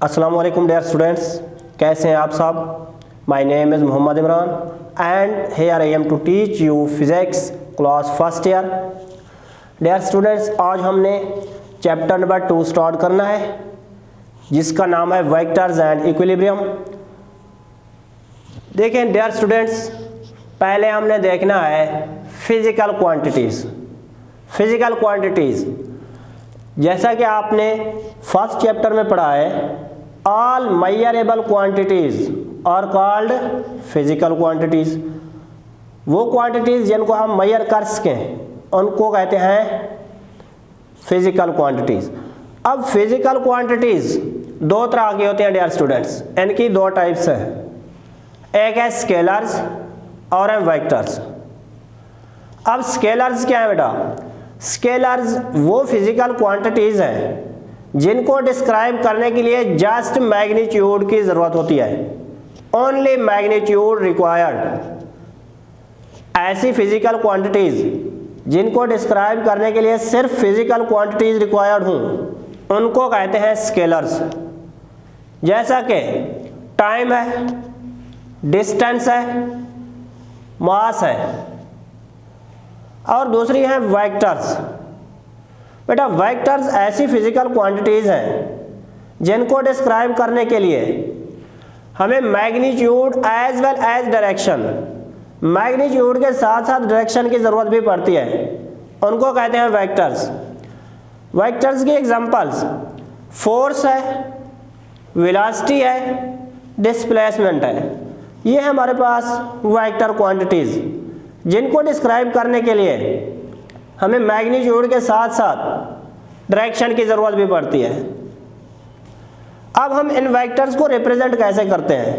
अस्सलाम वालेकुम dear students, कैसे हैं आप सब। My name is Mohammad Imran and here I am to teach you physics class first year. Dear students, आज हमने चैप्टर नंबर 2 स्टार्ट करना है जिसका नाम है वेक्टर्स एंड इक्विलिब्रियम। देखें डियर स्टूडेंट्स, पहले हमने देखना है फिजिकल क्वांटिटीज़। फिजिकल क्वांटिटीज़ जैसा कि आपने फर्स्ट चैप्टर में पढ़ा है, all measurable quantities are called physical quantities. वो क्वांटिटीज जिनको हम मेजर कर सकें उनको कहते हैं फिजिकल क्वांटिटीज। अब फिजिकल क्वांटिटीज दो तरह की होती हैं डियर स्टूडेंट्स, इनकी दो टाइप्स है, एक है स्केलर्स और है वेक्टर्स। अब स्केलर्स क्या है बेटा? स्केलर्स वो फिजिकल क्वांटिटीज हैं जिनको डिस्क्राइब करने के लिए जस्ट मैग्नीट्यूड की ज़रूरत होती है, ओनली मैग्नीट्यूड रिक्वायर्ड। ऐसी फिजिकल क्वांटिटीज जिनको डिस्क्राइब करने के लिए सिर्फ फिजिकल क्वांटिटीज रिक्वायर्ड हों उनको कहते हैं स्केलर्स। जैसा कि टाइम है, डिस्टेंस है, मास है। और दूसरी है वेक्टर्स। बेटा वेक्टर्स ऐसी फिजिकल क्वांटिटीज हैं जिनको डिस्क्राइब करने के लिए हमें magnitude as well as direction, magnitude के साथ साथ डायरेक्शन की ज़रूरत भी पड़ती है, उनको कहते हैं वेक्टर्स। वेक्टर्स की एग्जांपल्स फोर्स है, वेलोसिटी है, डिस्प्लेसमेंट है। ये है हमारे पास वेक्टर क्वांटिटीज़ जिनको डिस्क्राइब करने के लिए हमें मैग्नीट्यूड के साथ साथ डायरेक्शन की ज़रूरत भी पड़ती है। अब हम इन वेक्टर्स को रिप्रेजेंट कैसे करते हैं?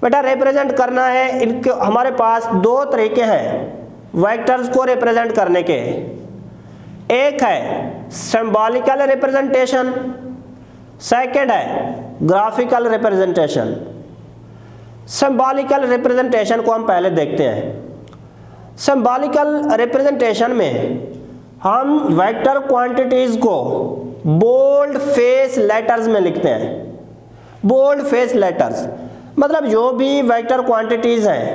बेटा रिप्रेजेंट करना है, इनके हमारे पास दो तरीके हैं वेक्टर्स को रिप्रेजेंट करने के। एक है सिंबॉलिकल रिप्रेजेंटेशन, सेकंड है ग्राफिकल रिप्रेजेंटेशन। सिंबॉलिकल रिप्रेजेंटेशन को हम पहले देखते हैं। सिंबॉलिकल रिप्रेजेंटेशन में हम वेक्टर क्वांटिटीज को बोल्ड फेस लेटर्स में लिखते हैं। बोल्ड फेस लेटर्स मतलब जो भी वेक्टर क्वांटिटीज हैं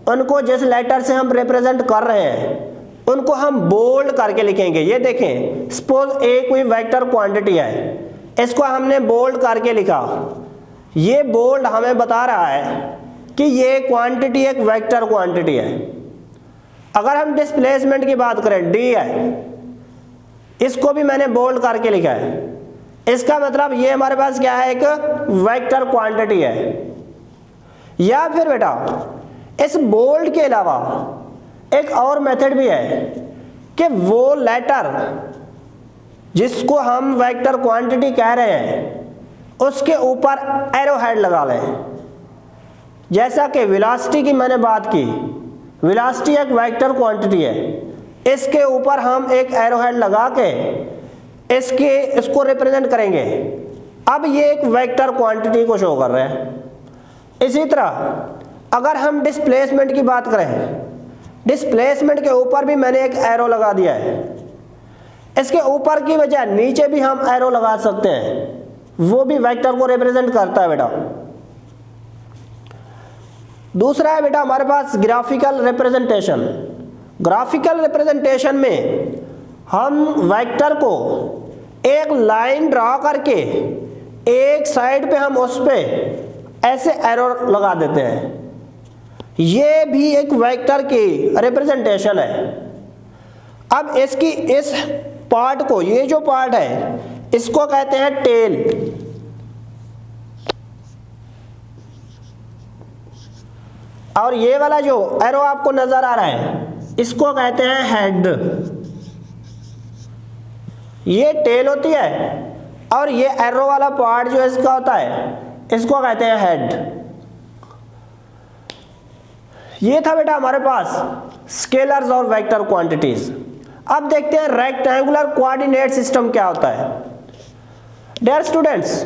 उनको जिस लेटर से हम रिप्रेजेंट कर रहे हैं उनको हम बोल्ड करके लिखेंगे। ये देखें, सपोज एक कोई वेक्टर क्वांटिटी है, इसको हमने बोल्ड करके लिखा। ये बोल्ड हमें बता रहा है कि ये क्वांटिटी एक वेक्टर क्वांटिटी है। अगर हम डिस्प्लेसमेंट की बात करें, डी है, इसको भी मैंने बोल्ड करके लिखा है। इसका मतलब ये हमारे पास क्या है, एक वेक्टर क्वांटिटी है। या फिर बेटा इस बोल्ड के अलावा एक और मेथड भी है कि वो लेटर जिसको हम वेक्टर क्वांटिटी कह रहे हैं उसके ऊपर एरो हेड लगा लें। जैसा कि वेलोसिटी की मैंने बात की, वेलोसिटी एक वेक्टर क्वांटिटी है, इसके ऊपर हम एक एरो हेड लगा के इसको रिप्रेजेंट करेंगे। अब ये एक वेक्टर क्वांटिटी को शो कर रहे हैं। इसी तरह अगर हम डिस्प्लेसमेंट की बात करें, डिस्प्लेसमेंट के ऊपर भी मैंने एक एरो लगा दिया है। इसके ऊपर की बजाय नीचे भी हम एरो लगा सकते हैं, वो भी वेक्टर को रिप्रेजेंट करता है बेटा। दूसरा है बेटा हमारे पास ग्राफिकल रिप्रेजेंटेशन। ग्राफिकल रिप्रेजेंटेशन में हम वेक्टर को एक लाइन ड्रा करके एक साइड पे हम उस पे ऐसे एरो लगा देते हैं। ये भी एक वेक्टर की रिप्रेजेंटेशन है। अब इसकी इस पार्ट को, ये जो पार्ट है इसको कहते हैं टेल। और ये वाला जो एरो आपको नजर आ रहा है इसको कहते हैं हेड। ये टेल होती है और ये एरो वाला पार्ट जो इसका होता है इसको कहते हैं हेड। ये था बेटा हमारे पास स्केलर्स और वेक्टर क्वांटिटीज। अब देखते हैं रेक्टेंगुलर कोऑर्डिनेट सिस्टम क्या होता है। डियर स्टूडेंट्स,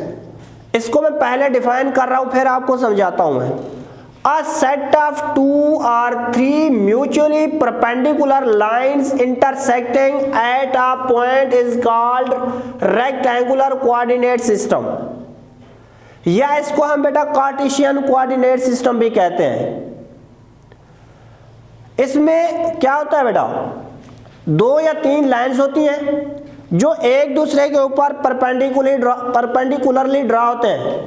इसको मैं पहले डिफाइन कर रहा हूं फिर आपको समझाता हूं मैं। A set of 2 or 3 mutually perpendicular lines intersecting at a point is called rectangular coordinate system. या इसको हम बेटा कार्टेशियन कोऑर्डिनेट सिस्टम भी कहते हैं। इसमें क्या होता है बेटा, 2 या 3 लाइंस होती हैं जो एक दूसरे के ऊपर परपेंडिकुलरली ड्रा होते हैं,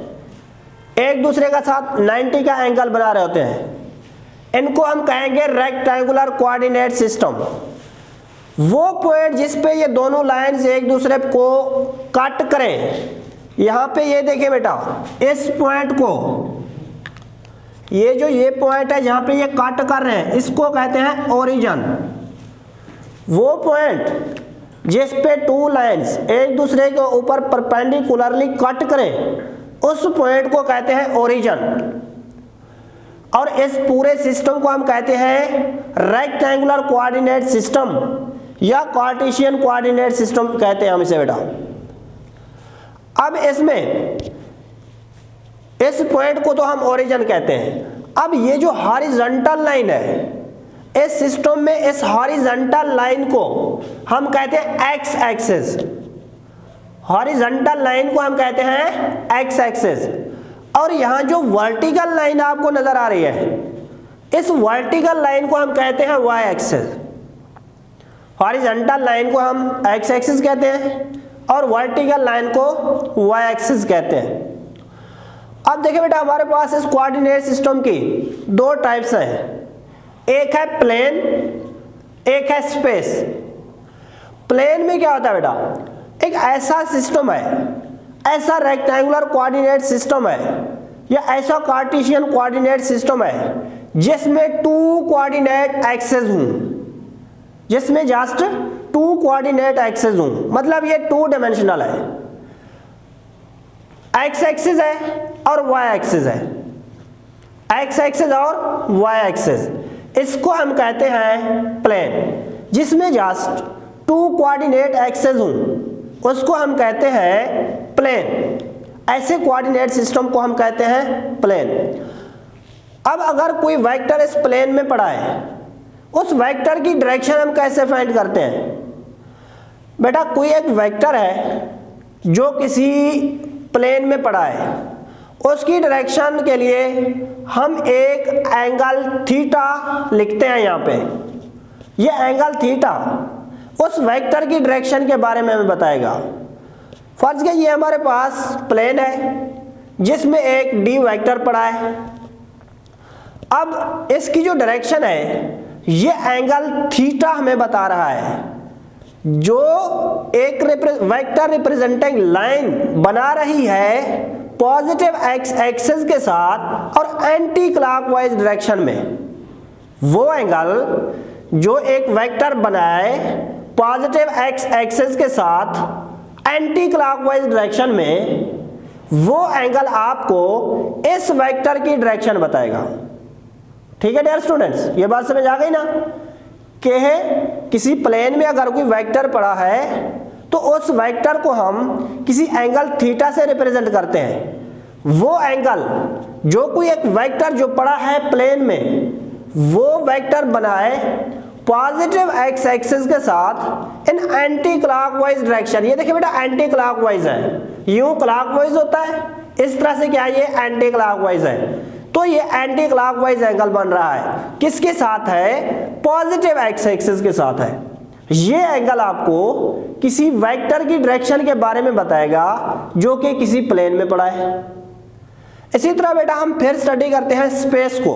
एक दूसरे का साथ 90 का एंगल बना रहे होते हैं। इनको हम कहेंगे रेक्टेंगुलर कोऑर्डिनेट सिस्टम। वो पॉइंट जिस पे ये दोनों लाइंस एक दूसरे को कट करें, यहां पे ये देखिए बेटा, इस पॉइंट को, ये पॉइंट है जहां पे ये कट कर रहे हैं, इसको कहते हैं ओरिजिन। वो पॉइंट जिस पे 2 लाइंस एक दूसरे के ऊपर परपेंडिकुलरली कट करें, उस पॉइंट को कहते हैं ओरिजिन। और इस पूरे सिस्टम को हम कहते हैं रेक्टेंगुलर कोऑर्डिनेट सिस्टम या कार्टेशियन कोऑर्डिनेट सिस्टम कहते हैं हम इसे बेटा। अब इसमें इस पॉइंट को तो हम ओरिजिन कहते हैं। अब ये जो हॉरिजॉन्टल लाइन है, इस सिस्टम में इस हॉरिजॉन्टल लाइन को हम कहते हैं एक्स एक्सिस। हॉरिजॉन्टल लाइन को हम कहते हैं एक्स एक्सिस। और यहां जो वर्टिकल लाइन आपको नजर आ रही है, इस वर्टिकल लाइन को हम कहते हैं वाई एक्सिस। हॉरिजॉन्टल लाइन को हम एक्स एक्सिस कहते हैं और वर्टिकल लाइन को वाई एक्सिस कहते हैं। अब देखिए बेटा, हमारे पास इस कोऑर्डिनेट सिस्टम की 2 टाइप्स हैं, एक है प्लेन, एक है स्पेस। प्लेन में क्या होता है बेटा, एक ऐसा सिस्टम है, ऐसा रेक्टेंगुलर कोऑर्डिनेट सिस्टम है या ऐसा कार्टेशियन कोऑर्डिनेट सिस्टम है जिसमें 2 कोऑर्डिनेट एक्सेस हों, जिसमें जस्ट 2 कोऑर्डिनेट एक्सेस हों, मतलब ये 2 डायमेंशनल है। एक्स एक्सिस है और वाई एक्सिस है, एक्स एक्सिस और वाई एक्सिस, इसको हम कहते हैं प्लेन। जिसमें जस्ट 2 कोऑर्डिनेट एक्सेस हों, उसको हम कहते हैं प्लेन। ऐसे कोऑर्डिनेट सिस्टम को हम कहते हैं प्लेन। अब अगर कोई वेक्टर इस प्लेन में पड़ा है, उस वेक्टर की डायरेक्शन हम कैसे फाइंड करते हैं बेटा? कोई एक वेक्टर है जो किसी प्लेन में पड़ा है, उसकी डायरेक्शन के लिए हम एक एंगल थीटा लिखते हैं। यहाँ पे ये एंगल थीटा उस वेक्टर की डायरेक्शन के बारे में हमें बताएगा। फर्ज के ये हमारे पास प्लेन है जिसमें एक डी वेक्टर पड़ा है। अब इसकी जो डायरेक्शन है, ये एंगल थीटा हमें बता रहा है। जो एक वेक्टर रिप्रेजेंटिंग लाइन बना रही है पॉजिटिव एक्स एक्सिस के साथ और एंटी क्लॉकवाइज डायरेक्शन में, वो एंगल जो एक वेक्टर बनाए पॉजिटिव एक्स एक्सिस के साथ एंटी क्लॉकवाइज डायरेक्शन में, वो एंगल आपको इस वेक्टर की डायरेक्शन बताएगा। ठीक है डियर स्टूडेंट्स, ये बात समझ आ गई ना कि किसी प्लेन में अगर कोई वेक्टर पड़ा है तो उस वेक्टर को हम किसी एंगल थीटा से रिप्रेजेंट करते हैं। वो एंगल जो कोई एक वेक्टर जो पड़ा है प्लेन में, वो वेक्टर बनाए पॉजिटिव एक्स एक्सिस के साथ इन एंटी क्लॉकवाइज डायरेक्शन। ये देखिए बेटा एंटी क्लॉकवाइज है, यूं क्लॉकवाइज होता है, इस तरह से क्या ये एंटी क्लॉकवाइज है। तो ये एंटी क्लॉकवाइज एंगल बन रहा है, किसके साथ है? पॉजिटिव एक्स एक्सिस के साथ है। ये एंगल आपको किसी वेक्टर की डायरेक्शन के बारे में बताएगा जो कि किसी प्लेन में पड़ा है। इसी तरह बेटा हम फिर स्टडी करते हैं स्पेस को।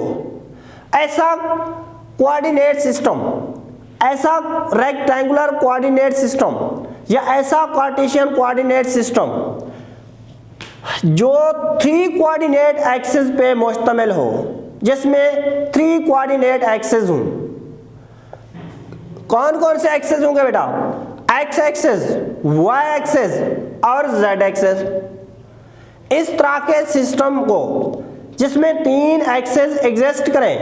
ऐसा कोऑर्डिनेट सिस्टम, ऐसा रेक्टेंगुलर कोऑर्डिनेट सिस्टम या ऐसा कार्टेशियन कोऑर्डिनेट सिस्टम जो 3 कोऑर्डिनेट एक्सिस पे मुश्तमिल हो, जिसमें 3 कोऑर्डिनेट एक्सिस हों। कौन कौन से एक्सिस होंगे बेटा? एक्स एक्सिस, वाई एक्सिस और जेड एक्सिस। इस तरह के सिस्टम को जिसमें 3 एक्सिस एग्जिस्ट करें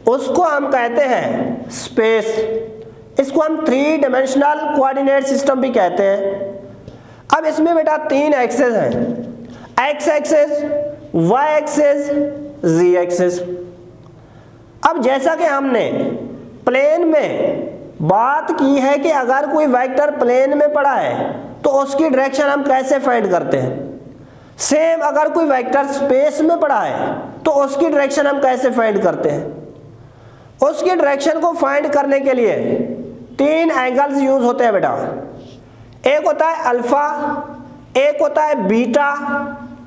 उसको हम कहते हैं स्पेस। इसको हम 3 डायमेंशनल कोऑर्डिनेट सिस्टम भी कहते हैं। अब इसमें बेटा 3 एक्सिस हैं, एक्स एक्सिस, वाई एक्सिस, जी एक्सिस। अब जैसा कि हमने प्लेन में बात की है कि अगर कोई वेक्टर प्लेन में पड़ा है तो उसकी डायरेक्शन हम कैसे फाइंड करते हैं? सेम अगर कोई वेक्टर स्पेस में पड़ा है तो उसकी डायरेक्शन हम कैसे फाइंड करते हैं? उसकी डायरेक्शन को फाइंड करने के लिए 3 एंगल्स यूज होते हैं बेटा। एक होता है अल्फा, एक होता है बीटा,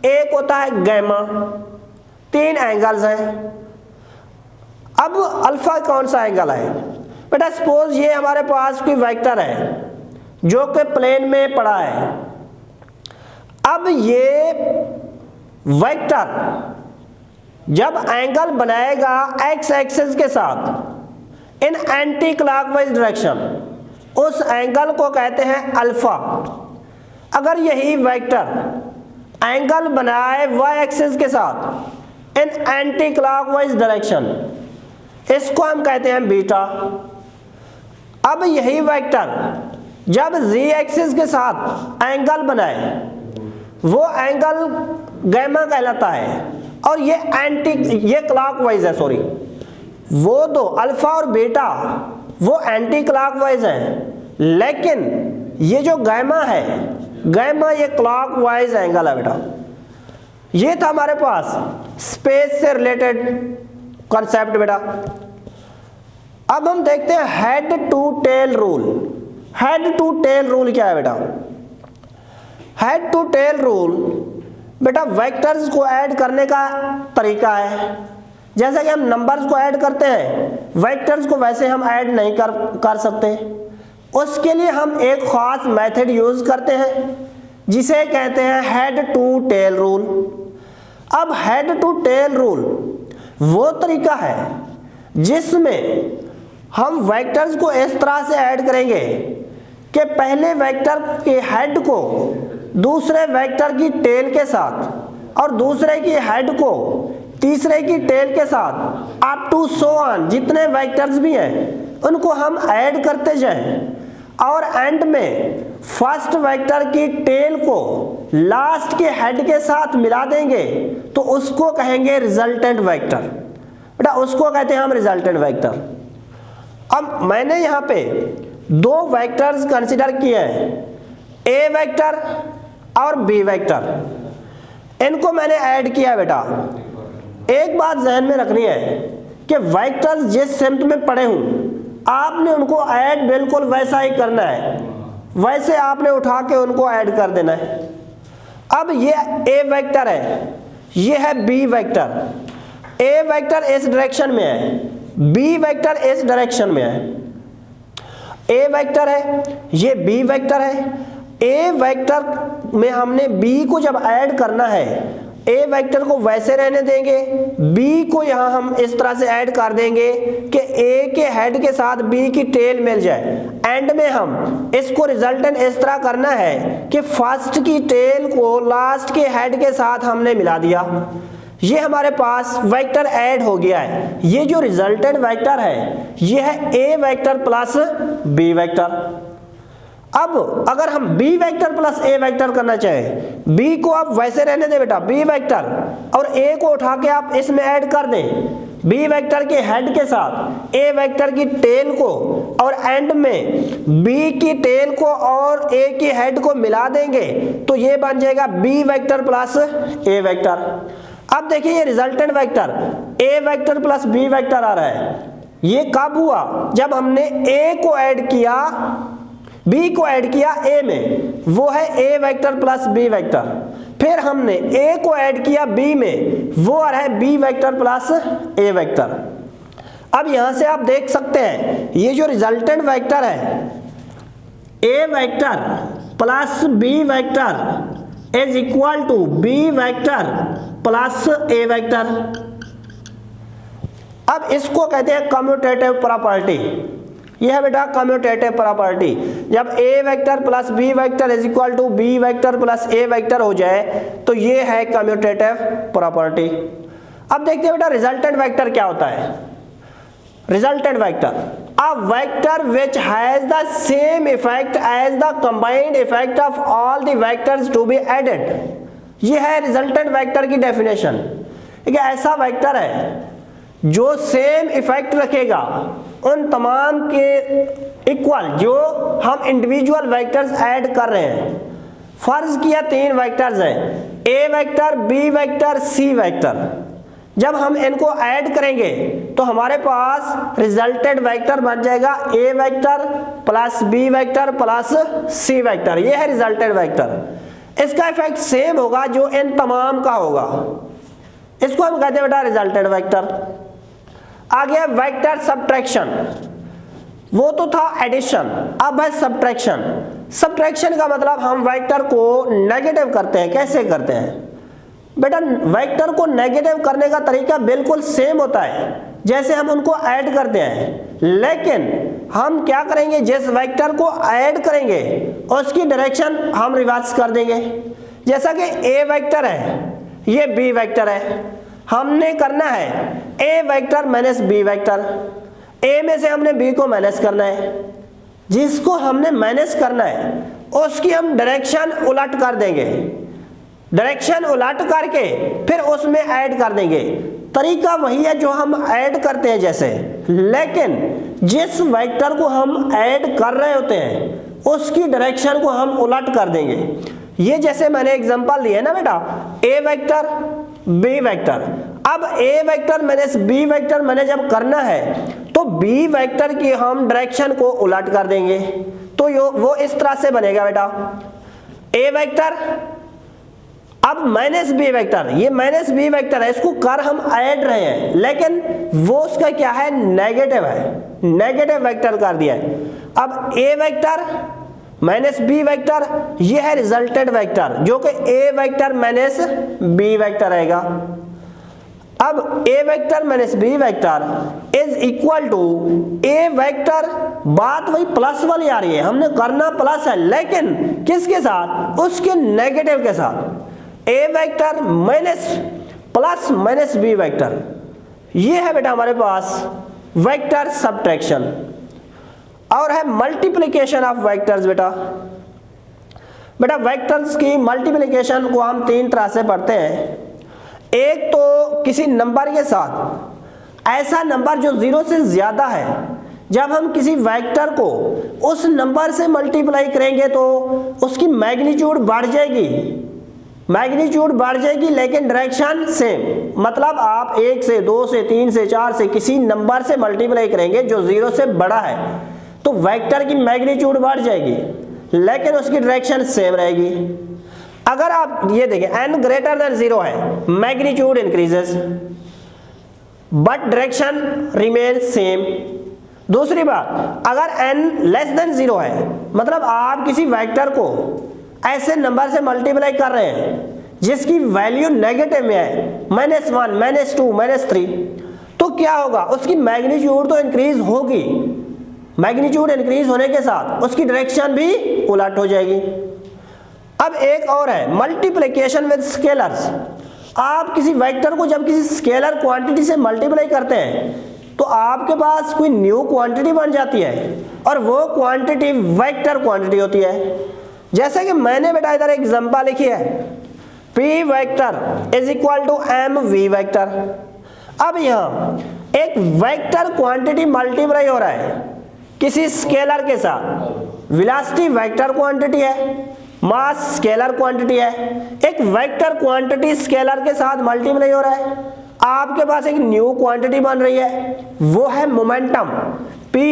एक होता है गैमा। 3 एंगल्स हैं। अब अल्फा कौन सा एंगल है बेटा? सपोज ये हमारे पास कोई वेक्टर है जो कि प्लेन में पड़ा है। अब ये वेक्टर जब एंगल बनाएगा एक्स एक्सिस के साथ इन एंटी क्लॉकवाइज डायरेक्शन, उस एंगल को कहते हैं अल्फा। अगर यही वेक्टर एंगल बनाए वाई एक्सिस के साथ इन एंटी क्लॉकवाइज डायरेक्शन, इसको हम कहते हैं बीटा। अब यही वेक्टर जब z एक्सिस के साथ एंगल बनाए, वो एंगल गैमा कहलाता है। और ये क्लॉकवाइज है, सॉरी, वो दो अल्फा और बीटा वो एंटी क्लॉकवाइज है, लेकिन ये जो गैमा है, गैमा ये क्लॉकवाइज एंगल है बेटा। ये था हमारे पास स्पेस से रिलेटेड कॉन्सेप्ट बेटा। अब हम देखते हैं head to tail rule. Head to tail rule क्या है बेटा? हेड टू टेल रूल बेटा वेक्टर्स को ऐड करने का तरीका है। जैसे कि हम नंबर्स को ऐड करते हैं, वेक्टर्स को वैसे हम ऐड नहीं कर सकते। उसके लिए हम एक खास मेथड यूज करते हैं जिसे कहते हैं हेड टू टेल रूल। अब हेड टू टेल रूल वो तरीका है जिसमें हम वेक्टर्स को इस तरह से ऐड करेंगे कि पहले वेक्टर के हेड को दूसरे वेक्टर की टेल के साथ और दूसरे की हेड को तीसरे की टेल के साथ अप टू सो ऑन, जितने वेक्टर्स भी हैं उनको हम ऐड करते जाएं और एंड में फर्स्ट वेक्टर की टेल को लास्ट के हेड के साथ मिला देंगे तो उसको कहेंगे रिजल्टेंट वेक्टर बेटा। उसको कहते हैं हम रिजल्टेंट वेक्टर। अब मैंने यहाँ पे 2 वेक्टर्स कंसीडर किए हैं, ए वेक्टर और बी वेक्टर। इनको मैंने ऐड किया बेटा। एक बात ध्यान में रखनी है कि वेक्टर्स जिस सिम्ट में पड़े हों आपने उनको ऐड बिल्कुल वैसा ही करना है, वैसे आपने उठा के उनको ऐड कर देना है। अब ये ए वेक्टर है, ये है बी वेक्टर। ए वेक्टर इस डायरेक्शन में है, बी वेक्टर इस डायरेक्शन में है। ए वेक्टर है, ये बी वेक्टर है। ए वेक्टर में हमने बी को जब ऐड करना है, ए वेक्टर को वैसे रहने देंगे, बी को यहां हम इस तरह से ऐड कर देंगे कि ए के हेड के साथ बी की टेल मिल जाए। एंड में हम इसको रिजल्टेंट इस तरह करना है कि फर्स्ट की टेल को लास्ट के हेड के साथ हमने मिला दिया। ये हमारे पास वेक्टर ऐड हो गया है। ये जो रिजल्टेंट वेक्टर है ये है A vector plus B vector. अब अगर हम B vector plus A vector करना चाहें, बी को आप वैसे रहने दें बेटा बी वेक्टर, और ए को उठा के आप इसमें ऐड कर दें बी वेक्टर के हेड के साथ ए वेक्टर की टेल को, और एंड में बी की टेल को और ए की हेड को मिला देंगे तो ये बन जाएगा B vector plus A vector. अब देखिए ये resultant vector A vector plus B vector आ रहा है। ये कब हुआ? जब हमने ए को ऐड किया, बी को ऐड किया ए में, वो है A vector plus B vector. फिर हमने ए को ऐड किया बी में, वो आ रहा है B vector plus A vector. अब यहां से आप देख सकते हैं ये जो रिजल्टेंट वेक्टर है A vector plus B vector is equal to B vector plus A vector. अब इसको कहते हैं कम्यूटेटिव प्रॉपर्टी। यह है बेटा कम्यूटेटिव प्रॉपर्टी। जब A vector plus B vector is equal to B vector plus A vector हो जाए तो ये है कम्यूटेटिव प्रॉपर्टी। अब देखते हैं बेटा रिजल्टेंट वेक्टर क्या होता है। Resultant vector a vector which has the same effect as the combined effect of all the vectors to be added. ये है रिजल्टेंट वेक्टर की डेफिनेशन। ठीक है, ऐसा वेक्टर है जो सेम इफेक्ट रखेगा उन तमाम के इक्वल जो हम इंडिविजुअल वेक्टर्स ऐड कर रहे हैं। फर्ज किया 3 वेक्टर्स हैं, ए vector, B vector, C vector, जब हम इनको ऐड करेंगे तो हमारे पास रिजल्टेड वेक्टर बन जाएगा A vector plus B vector plus C vector. ये है रिजल्टेड वेक्टर। इसका इफेक्ट सेम होगा जो इन तमाम का होगा, इसको हम कहते हैं बेटा रिजल्टेड वेक्टर। आ गया वेक्टर सब्ट्रैक्शन, वो तो था एडिशन, अब है सब्ट्रैक्शन। सब्ट्रैक्शन का मतलब हम वेक्टर को नेगेटिव करते हैं। कैसे करते हैं बेटा? वेक्टर को नेगेटिव करने का तरीका बिल्कुल सेम होता है जैसे हम उनको ऐड करते हैं, लेकिन हम क्या करेंगे, जिस वेक्टर को ऐड करेंगे उसकी डायरेक्शन हम रिवर्स कर देंगे। जैसा कि ए वेक्टर है, ये बी वेक्टर है, हमने करना है A vector minus B vector. ए में से हमने बी को माइनस करना है, जिसको हमने माइनस करना है उसकी हम डायरेक्शन उलट कर देंगे। डायरेक्शन उलट करके फिर उसमें ऐड कर देंगे। तरीका वही है जो हम ऐड करते हैं जैसे, लेकिन जिस वेक्टर को हम ऐड कर रहे होते हैं उसकी डायरेक्शन को हम उलट कर देंगे। ये जैसे मैंने एग्जांपल लिए ना बेटा, ए वेक्टर बी वेक्टर। अब A vector minus B vector मैंने जब करना है तो बी वेक्टर की हम डायरेक्शन को उलट कर देंगे। तो वो इस तरह से बनेगा बेटा, ए वेक्टर अब माइनस बी वेक्टर, ये माइनस बी वेक्टर है, इसको कर हम ऐड रहे हैं लेकिन वो उसका क्या है, नेगेटिव है, नेगेटिव वेक्टर कर दिया है। अब A vector minus B vector, ये है रिजल्टेड वेक्टर जो कि A vector minus B vector रहेगा। अब A vector minus B vector is equal to A vector, बात वही प्लस वाली आ रही है, हमने करना प्लस है लेकिन किसके साथ, उसके नेगेटिव के साथ। A vector minus plus minus B vector, ये है बेटा हमारे पास वेक्टर सब्ट्रैक्शन। और है मल्टीप्लिकेशन ऑफ वेक्टर्स। बेटा वेक्टर्स की मल्टीप्लिकेशन को हम तीन तरह से पढ़ते हैं। एक तो किसी नंबर के साथ, ऐसा नंबर जो 0 से ज्यादा है, जब हम किसी वेक्टर को उस नंबर से मल्टीप्लाई करेंगे तो उसकी मैग्नीट्यूड बढ़ जाएगी, मैग्नीट्यूड बढ़ जाएगी लेकिन डायरेक्शन सेम। मतलब आप 1 से 2 से 3 से 4 से किसी नंबर से मल्टीप्लाई करेंगे जो 0 से बड़ा है तो वेक्टर की मैग्नीट्यूड बढ़ जाएगी लेकिन उसकी डायरेक्शन सेम रहेगी। अगर आप ये देखें n ग्रेटर देन 0 है, magnitude increases but direction remain same. दूसरी बात, अगर n लेस देन 0 है, मतलब आप किसी वेक्टर को ऐसे नंबर से मल्टीप्लाई कर रहे हैं जिसकी वैल्यू नेगेटिव में है, -1 -2 -3, तो क्या होगा, उसकी मैग्नीट्यूड तो इंक्रीज होगी, मैग्नीट्यूड इंक्रीज होने के साथ उसकी डायरेक्शन भी उलट हो जाएगी। अब एक और है मल्टीप्लिकेशन विद स्केलर्स। आप किसी वेक्टर को जब किसी स्केलर क्वांटिटी से मल्टीप्लाई करते हैं तो आपके पास कोई न्यू क्वांटिटी बन जाती है और वो क्वांटिटी वेक्टर क्वांटिटी होती है। जैसे कि मैंने बेटा इधर एग्जांपल लिखी है, p vector is equal to m v vector. अब यहाँ एक वेक्टर क्वांटिटी मल्टीप्लाई हो रहा है किसी स्केलर के साथ। वेलोसिटी वेक्टर क्वांटिटी है, मास स्केलर क्वांटिटी है, एक वेक्टर क्वांटिटी स्केलर के साथ मल्टीप्लाई हो रहा है, आपके पास एक न्यू क्वांटिटी बन रही है, वो है मोमेंटम p।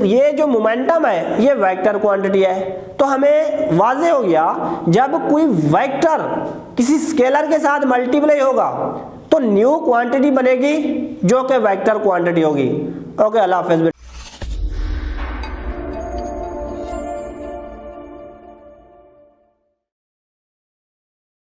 ये जो मोमेंटम है ये वेक्टर क्वांटिटी है। तो हमें वाज़ेह हो गया, जब कोई वेक्टर किसी स्केलर के साथ मल्टीप्लाई होगा तो न्यू क्वांटिटी बनेगी जो कि वेक्टर क्वांटिटी होगी। ओके, अल्लाह हाफ़िज़।